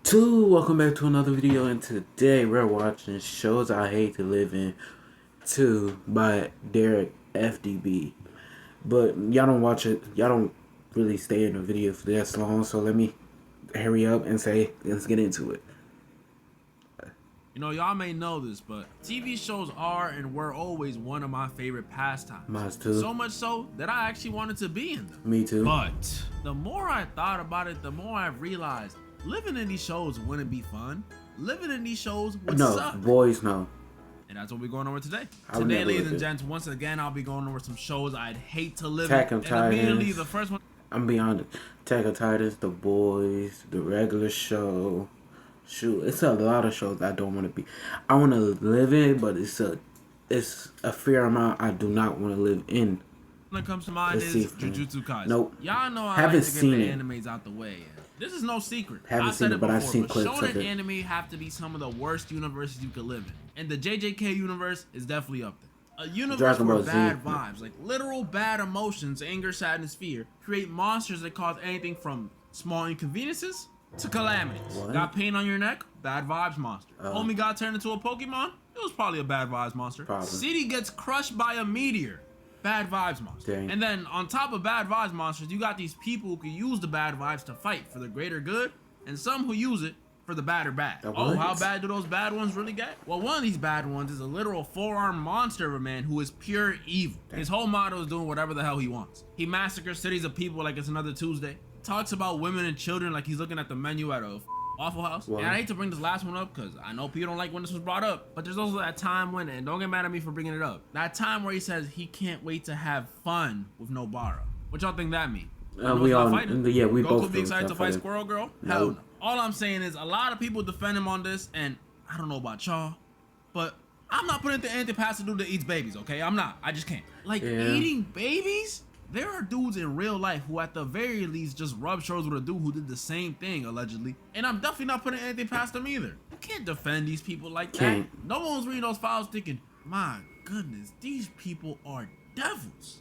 Welcome back to another video, and today we're watching Shows I Hate to Live In 2 by Derek FDB. But y'all don't watch it, y'all don't really stay in the video for that long, so let me hurry up and say, let's get into it. You know, y'all may know this, but TV shows are and were always one of my favorite pastimes. Mine too. So much so that I actually wanted to be in them. Me too. But the more I thought about it, the more I realized living in these shows wouldn't be fun. Living in these shows would suck. Boys, no. And that's what we're going over today. Today, ladies and gents, once again, I'll be going over some shows I'd hate to live Attack in. of And Titans. immediately, the first one. I'm beyond Attack of Titans, The Boys, The Regular Show. Shoot, it's a lot of shows I don't want to be. I want to live in, but it's a fair amount I do not want to live in. That comes to mind is Jujutsu Kaisen. Nope. Y'all know I Haven't like to get seen the it. animes out the way. This is no secret. Haven't seen it, but I've seen clips of shonen it. anime have to be some of the worst universes you could live in. And the JJK universe is definitely up there. A universe where bad vibes, like literal bad emotions, anger, sadness, fear, create monsters that cause anything from small inconveniences to calamities. What? Got pain on your neck? Bad vibes monster. Homie got turned into a Pokemon? It was probably a bad vibes monster. Probably. City gets crushed by a meteor. Bad vibes monster. Dang. And then on top of bad vibes monsters, you got these people who can use the bad vibes to fight for the greater good, and some who use it for the bad or bad. Oh, how bad do those bad ones really get? Well, one of these bad ones is a literal four-armed monster of a man who is pure evil. His whole motto is doing whatever the hell he wants. He massacres cities of people like it's another Tuesday. Talks about women and children like he's looking at the menu at a Waffle House. What? And I hate to bring this last one up because I know people don't like when this was brought up, but there's also that time when, and don't get mad at me for bringing it up, that time where he says he can't wait to have fun with Nobara. What y'all think that mean? We all, yeah, we both. Goku be excited to fight Squirrel Girl? No. Hell no. All I'm saying is a lot of people defend him on this, and I don't know about y'all, but I'm not putting it anything past a dude that eats babies, okay? I'm not. I just can't. Like, eating babies? There are dudes in real life who at the very least just rub shoulders with a dude who did the same thing, allegedly. And I'm definitely not putting anything past them either. You can't defend these people like that. No one's reading those files thinking, my goodness, these people are devils.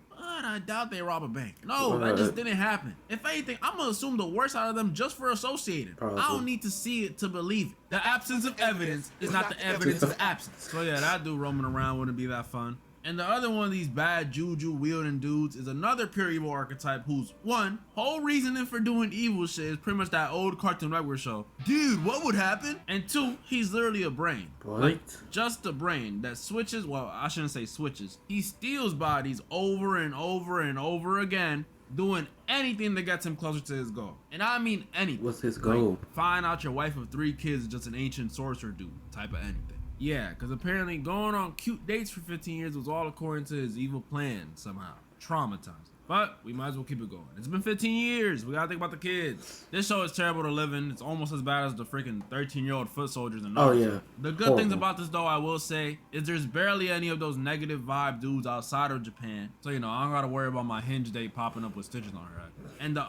But I doubt they rob a bank. No, that just didn't happen. If anything, I'm gonna assume the worst out of them just for associating. I don't need to see it to believe it. The absence of evidence is not the evidence of absence. So yeah, that dude roaming around wouldn't be that fun. And the other one of these bad juju wielding dudes is another pure evil archetype whose one whole reasoning for doing evil shit is pretty much that old Cartoon Network show. Dude, what would happen? And two, he's literally a brain. What? Like, just a brain that switches, well, I shouldn't say switches. He steals bodies over and over and over again, doing anything that gets him closer to his goal. And I mean anything. What's his goal? Like, find out your wife of 3 kids is just an ancient sorcerer dude type of anything. Yeah, because apparently going on cute dates for 15 years was all according to his evil plan somehow. Traumatized. But we might as well keep it going. It's been 15 years. We gotta think about the kids. This show is terrible to live in. It's almost as bad as the freaking 13-year-old foot soldiers in Naruto. Oh, yeah. The good things about this, though, I will say, is there's barely any of those negative vibe dudes outside of Japan. So, you know, I don't gotta worry about my hinge date popping up with stitches on her head. And the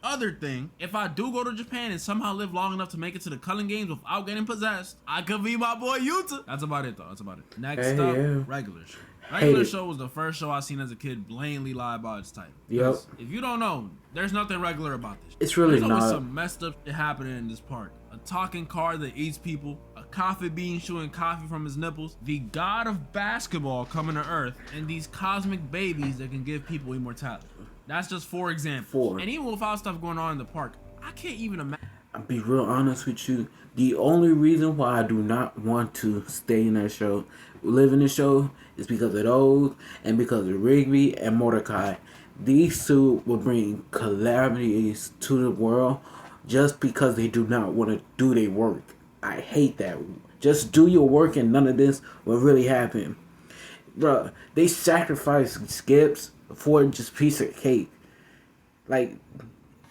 other thing, if I do go to Japan and somehow live long enough to make it to the Culling Games without getting possessed, I could be my boy Yuta. That's about it, though. That's about it. Next up, Regular Show. Regular Show was the first show I seen as a kid blatantly lie about its title. Yep. If you don't know, there's nothing regular about this. It's really not. There's always some messed up shit happening in this park. A talking car that eats people, a coffee bean shooting coffee from his nipples, the god of basketball coming to Earth, and these cosmic babies that can give people immortality. That's just 4 examples. And even without stuff going on in the park, I can't even imagine. I'll be real honest with you. The only reason why I do not want to stay in that show, live in the show, is because of those and because of Rigby and Mordecai. These two will bring calamities to the world just because they do not want to do their work. I hate that. Just do your work and none of this will really happen. Bruh, they sacrifice Skips for just a piece of cake. Like,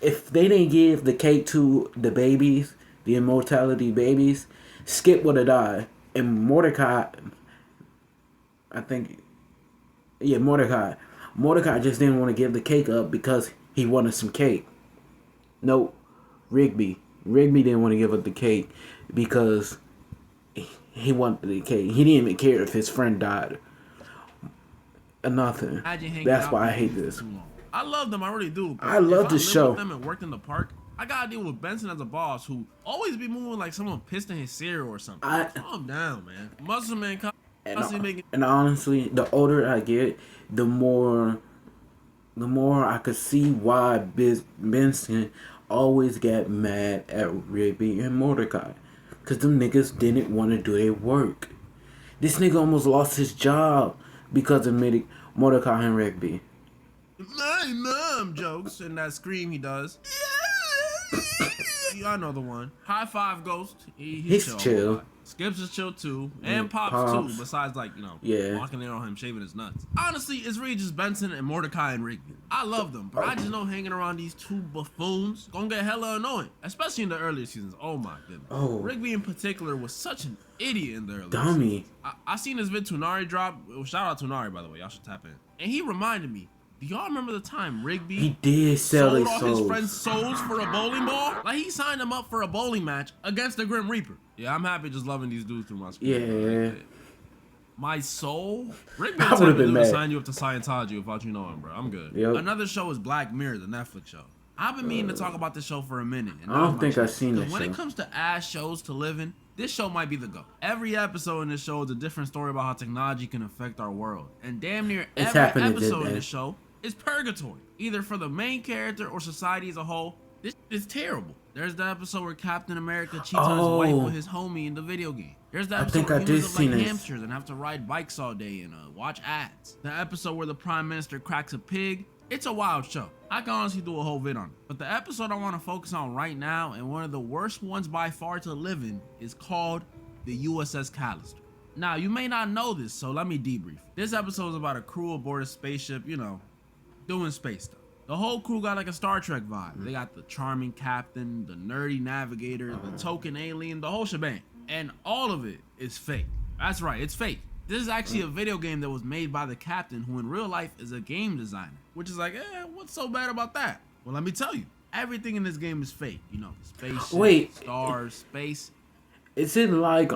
if they didn't give the cake to the babies, the immortality babies, Skip would have died. And Mordecai, I think, yeah, Mordecai just didn't want to give the cake up because he wanted some cake. Nope, Rigby didn't want to give up the cake because he wanted the cake. He didn't even care if his friend died. Nothing. That's why I hate this. I love them, I really do. I love this show. If I lived with them and worked in the park, I gotta deal with Benson as a boss who always be moving like someone pissed in his cereal or something. Calm down, man. Muscle Man constantly making. And honestly, the older I get, the more I could see why Benson always got mad at Rigby and Mordecai. Because them niggas didn't want to do their work. This nigga almost lost his job because of Mordecai and Rigby. My mom jokes and that scream he does. I know the one. High Five Ghost. He's chill. Skips is chill too, and Pops too. Besides, like, you know, walking in on him shaving his nuts. Honestly, it's really just Benson and Mordecai and Rigby. I love them, but I just know hanging around these two buffoons gonna get hella annoying, especially in the earlier seasons. Oh my goodness. Oh. Rigby in particular was such an idiot in the early dummy. Seasons. I seen this vid Tunari drop. Shout out Tunari, by the way. Y'all should tap in. And he reminded me. Do y'all remember the time Rigby sold off his friend's souls for a bowling ball? Like, he signed him up for a bowling match against the Grim Reaper. Yeah, I'm happy just loving these dudes through my screen. Yeah. My soul? Rigby I would have been mad. Sign you up to Scientology without you knowing, bro. I'm good. Yep. Another show is Black Mirror, the Netflix show. I've been meaning to talk about this show for a minute. And I don't think I've seen this show. When it comes to ass shows to live in, this show might be the go. Every episode in this show is a different story about how technology can affect our world. And damn near every episode in this show is purgatory, either for the main character or society as a whole. This is terrible. There's the episode where Captain America cheats on his wife with his homie in the video game. There's the episode where humans look like hamsters and have to ride bikes all day and watch ads. The episode where the Prime Minister cracks a pig. It's a wild show. I can honestly do a whole vid on it. But the episode I want to focus on right now, and one of the worst ones by far to live in, is called the USS Callister. Now, you may not know this, so let me debrief. This episode is about a crew aboard a spaceship, you know, doing space stuff. The whole crew got like a Star Trek vibe. They got the charming captain, the nerdy navigator, the token alien, the whole shebang. And all of it is fake. That's right, it's fake. This is actually a video game that was made by the captain, who in real life is a game designer. Which is like, what's so bad about that? Well, let me tell you. Everything in this game is fake. You know, spaceships, stars, space. Is it like,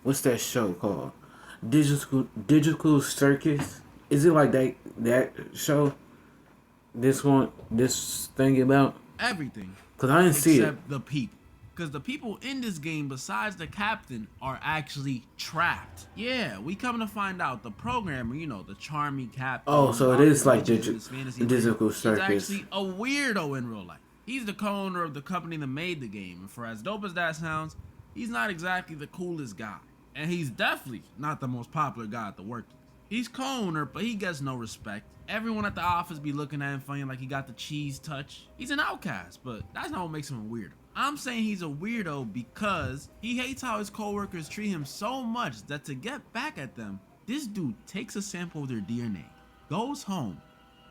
what's that show called? Digital Circus? Is it like that show? This thing about? Everything. Because I didn't see it. Except the people. Because the people in this game, besides the captain, are actually trapped. Yeah, we come to find out the programmer, you know, the charming captain. Oh, so it is like Digital Circus. He's actually a weirdo in real life. He's the co-owner of the company that made the game. And for as dope as that sounds, he's not exactly the coolest guy. And he's definitely not the most popular guy at the workplace. He's co-owner, but he gets no respect. Everyone at the office be looking at him funny like he got the cheese touch. He's an outcast, but that's not what makes him a weirdo. I'm saying he's a weirdo because he hates how his coworkers treat him so much that to get back at them, this dude takes a sample of their DNA, goes home,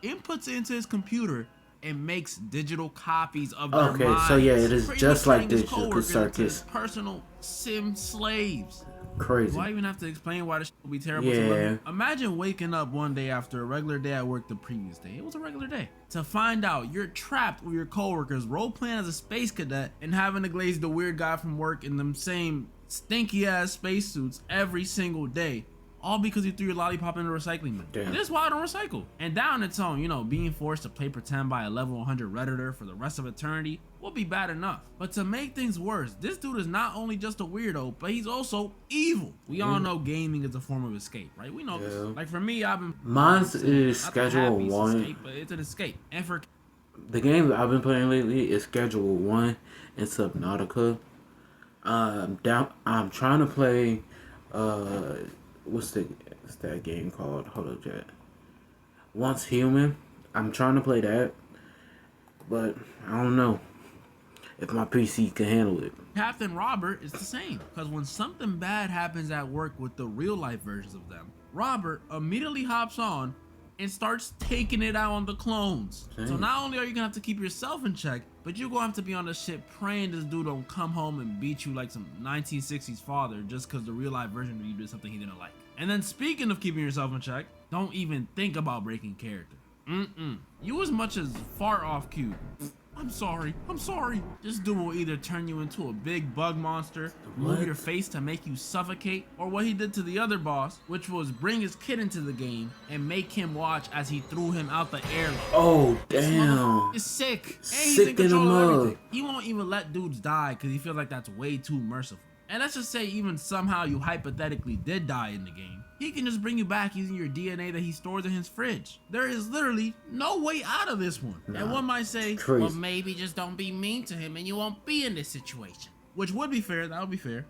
inputs it into his computer, and makes digital copies of their minds. Okay, so yeah, it is just like Digital Circus. Personal sim slaves. Crazy. Do I even have to explain why this shit would be terrible to live in? Imagine waking up one day after a regular day at work the previous day. It was a regular day. To find out you're trapped with your coworkers, role-playing as a space cadet, and having to glaze the weird guy from work in them same stinky-ass spacesuits every single day. All because you threw your lollipop in the recycling bin. Damn. This is why I don't recycle. And down its own, you know, being forced to play pretend by a level 100 Redditor for the rest of eternity will be bad enough. But to make things worse, this dude is not only just a weirdo, but he's also evil. We all know gaming is a form of escape, right? We know this. Like for me, I've been... Mine's is Schedule 1. Escape, but it's an escape. And for... The game that I've been playing lately is Schedule 1 and Subnautica. I'm trying to play... what's that game called? Hold up, Jet. Once Human. I'm trying to play that, but I don't know if my PC can handle it. Captain Robert is the same, because when something bad happens at work with the real life versions of them, Robert immediately hops on and starts taking it out on the clones. Dang. So not only are you gonna have to keep yourself in check, but you're gonna have to be on the shit praying this dude don't come home and beat you like some 1960s father just because the real life version of you did something he didn't like. And then speaking of keeping yourself in check, don't even think about breaking character. You as much as far off cue. I'm sorry. This dude will either turn you into a big bug monster, move your face to make you suffocate, or what he did to the other boss, which was bring his kid into the game and make him watch as he threw him out the air. Oh, damn. It's sick. And he's Sick in control in the of mug. everything. He won't even let dudes die because he feels like that's way too merciful. And let's just say even somehow you hypothetically did die in the game, he can just bring you back using your DNA that he stores in his fridge. There is literally no way out of this one. Nah, and one might say, crazy. well, maybe just don't be mean to him and you won't be in this situation. Which would be fair, that would be fair.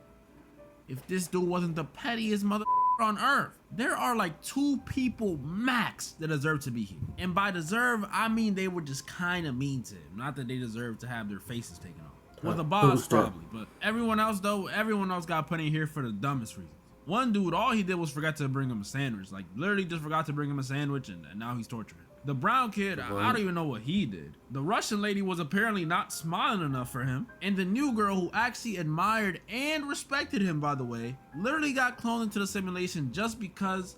If this dude wasn't the pettiest mother on earth. There are like 2 people max that deserve to be here. And by deserve, I mean they were just kind of mean to him. Not that they deserve to have their faces taken off. Well, the boss probably, but everyone else got put in here for the dumbest reasons. One dude, all he did was forget to bring him a sandwich. Like, literally just forgot to bring him a sandwich, and now he's torturing. The brown kid, I don't even know what he did. The Russian lady was apparently not smiling enough for him. And the new girl, who actually admired and respected him, by the way, literally got cloned into the simulation just because,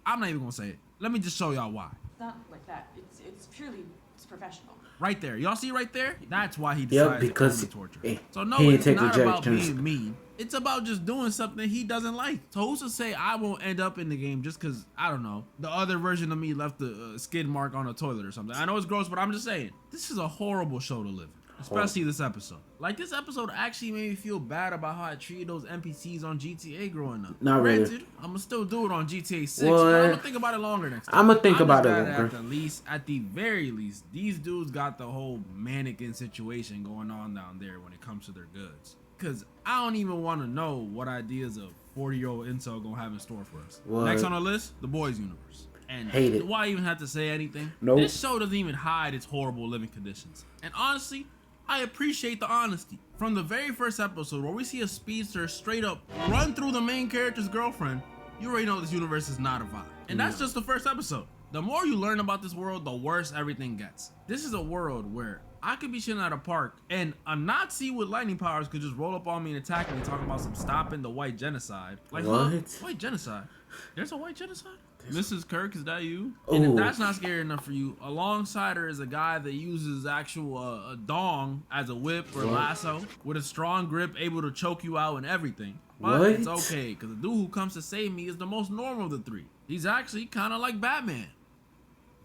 I'm not even gonna say it. Let me just show y'all why. It's not like that. It's purely professional. Right there. Y'all see right there? That's why he decided to clone the torture. So no, it's take not about rejections. being mean. It's about just doing something he doesn't like. So who's to say I won't end up in the game just because, I don't know, the other version of me left a skid mark on a toilet or something. I know it's gross, but I'm just saying, this is a horrible show to live in. Especially this episode. Like, this episode actually made me feel bad about how I treated those NPCs on GTA growing up. Not really. Granted, I'm gonna still do it on GTA 6, What? but I'm gonna think about it longer next time. I'm gonna think about it At longer. at the very least, these dudes got the whole mannequin situation going on down there when it comes to their goods. Cause I don't even want to know what ideas a 40-year-old incel gonna have in store for us. What? Next on the list, the boys universe. And Hate it. do I even have to say anything? Nope. This show doesn't even hide its horrible living conditions. And honestly, I appreciate the honesty. From the very first episode where we see a speedster straight up run through the main character's girlfriend, you already know this universe is not a vibe. And that's just the first episode. The more you learn about this world, the worse everything gets. This is a world where I could be chilling at a park and a Nazi with lightning powers could just roll up on me and attack me talking about some stopping the white genocide. Like, what? Huh? White genocide? There's a white genocide? Mrs. Kirk, is that you? Ooh. And if that's not scary enough for you, alongside her is a guy that uses actual a dong as a whip or lasso with a strong grip, able to choke you out and everything. But What? it's okay, because the dude who comes to save me is the most normal of the 3. He's actually kind of like Batman.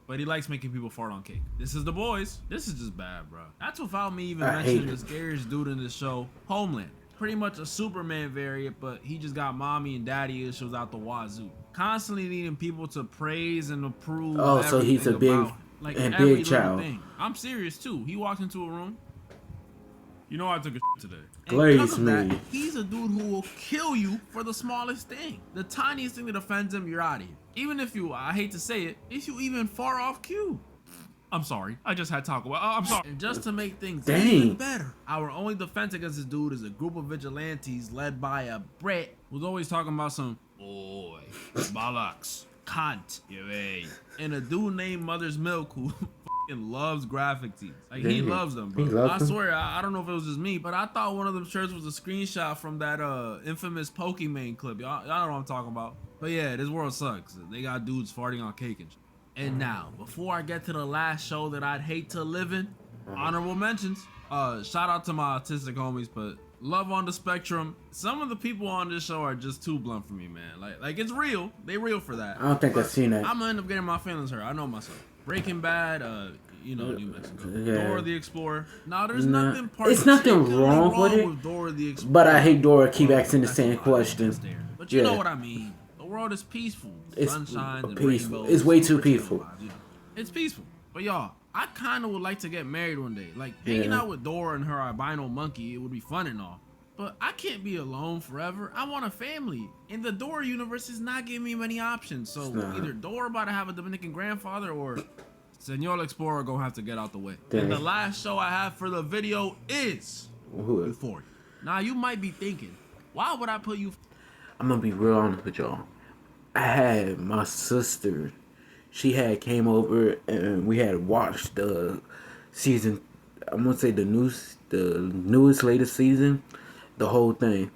But he likes making people fart on cake. This is the boys. This is just bad, bro. That's without me even mentioning the scariest dude in this show, Homeland. Pretty much a Superman variant, but he just got mommy and daddy issues out the wazoo. Constantly needing people to praise and approve. Oh, so he's a big, like and every big little child. thing. I'm serious too. He walked into a room. You know I took a shit today. And Glaze because of that, me. he's a dude who will kill you for the smallest thing. The tiniest thing that offends him, you're out of here. Even if you, I hate to say it, if you even far off cue. I'm sorry. I just had Taco Bell. I'm sorry. And just to make things even better, our only defense against this dude is a group of vigilantes led by a Brit who's always talking about some boy, bollocks, cunt, and a dude named Mother's Milk who fucking loves graphic tees. Like, he loves them, bro. I swear, I don't know if it was just me, but I thought one of them shirts was a screenshot from that infamous Pokemon clip. Y'all know what I'm talking about. But yeah, this world sucks. They got dudes farting on cake and shit. And now, before I get to the last show that I'd hate to live in, honorable mentions. Shout out to my autistic homies, but love on the spectrum. Some of the people on this show are just too blunt for me, man. Like it's real. They real for that. I don't think I've seen that. I'm gonna end up getting my feelings hurt. I know myself. Breaking Bad, New Mexico. Dora the Explorer. No, there's nothing. It's nothing wrong with it. Dora the Explorer. But I hate Dora keep asking the same question. But you know what I mean. The world is peaceful. It's Sunshine and peaceful. rainbows. It's way too peaceful. It's peaceful. But y'all, I kind of would like to get married one day. Like, hanging out with Dora and her albino monkey, it would be fun and all. But I can't be alone forever. I want a family. And the Dora universe is not giving me many options. So either Dora about to have a Dominican grandfather or Senor Explorer gonna have to get out the way. And the last show I have for the video is Euphoria. Now, you might be thinking, why would I put you... I'm gonna be real honest with y'all. I had my sister, she had came over and we had watched the season, I'm gonna say the newest latest season, the whole thing.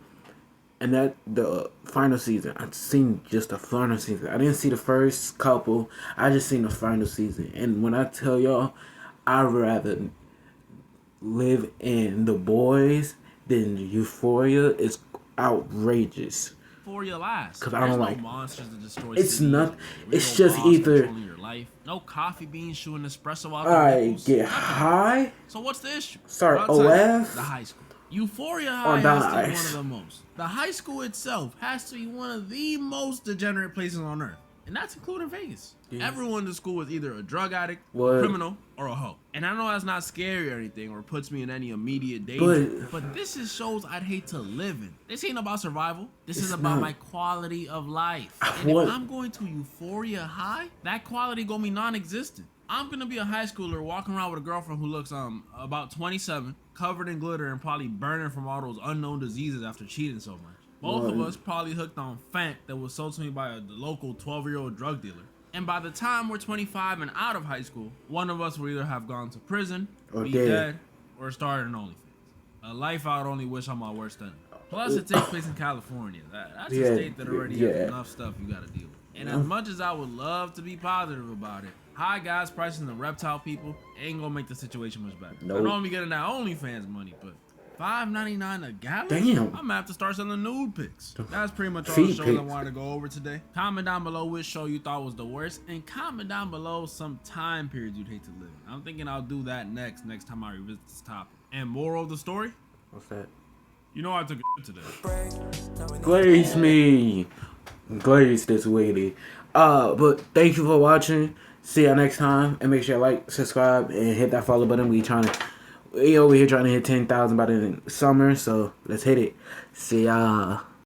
And that the final season, I've seen just the final season. I didn't see the first couple, I just seen the final season. And when I tell y'all, I'd rather live in The Boys than Euphoria is outrageous. Euphoria lasts. Cause I There's don't no like. monsters to destroy It's cities, not. real It's just boss either controlling your life. No coffee beans shooting espresso out I the nipples. get Nothing. high So what's the issue? Start Well, I'll tell you, OF? the high school. Euphoria Or High has to be dies. one of the most. The high school itself has to be one of the most degenerate places on earth. And that's including Vegas. Yeah. Everyone in the school is either a drug addict, What? a criminal, or a hoe. And I know that's not scary or anything or puts me in any immediate danger. But this is shows I'd hate to live in. This ain't about survival. This is about not. my quality of life. And What? if I'm going to Euphoria High, that quality gonna be non-existent. I'm gonna be a high schooler walking around with a girlfriend who looks about 27, covered in glitter and probably burning from all those unknown diseases after cheating so much. Both of Right. us probably hooked on Fant that was sold to me by a local 12-year-old drug dealer. And by the time we're 25 and out of high school, one of us will either have gone to prison, Or be dead. dead, or started an OnlyFans. A life I would only wish on my worst enemy. Plus, it takes place in California. That's Yeah, a state that already yeah. has enough stuff you gotta deal with. And as much as I would love to be positive about it, high gas prices and the reptile people ain't gonna make the situation much better. Nope. I know I'm getting that OnlyFans money, but $5.99 a gallon? Damn. I'm gonna have to start selling nude pics. That's pretty much all Feet the shows I pics. wanted to go over today. Comment down below which show you thought was the worst, and comment down below some time periods you'd hate to live in. I'm thinking I'll do that next time I revisit this topic. And moral of the story? What's that? You know I took a today. Glaze me. Glaze this lady. But thank you for watching. See y'all next time. And make sure you like, subscribe, and hit that follow button. We over here trying to hit 10,000 by the summer. So let's hit it. See y'all.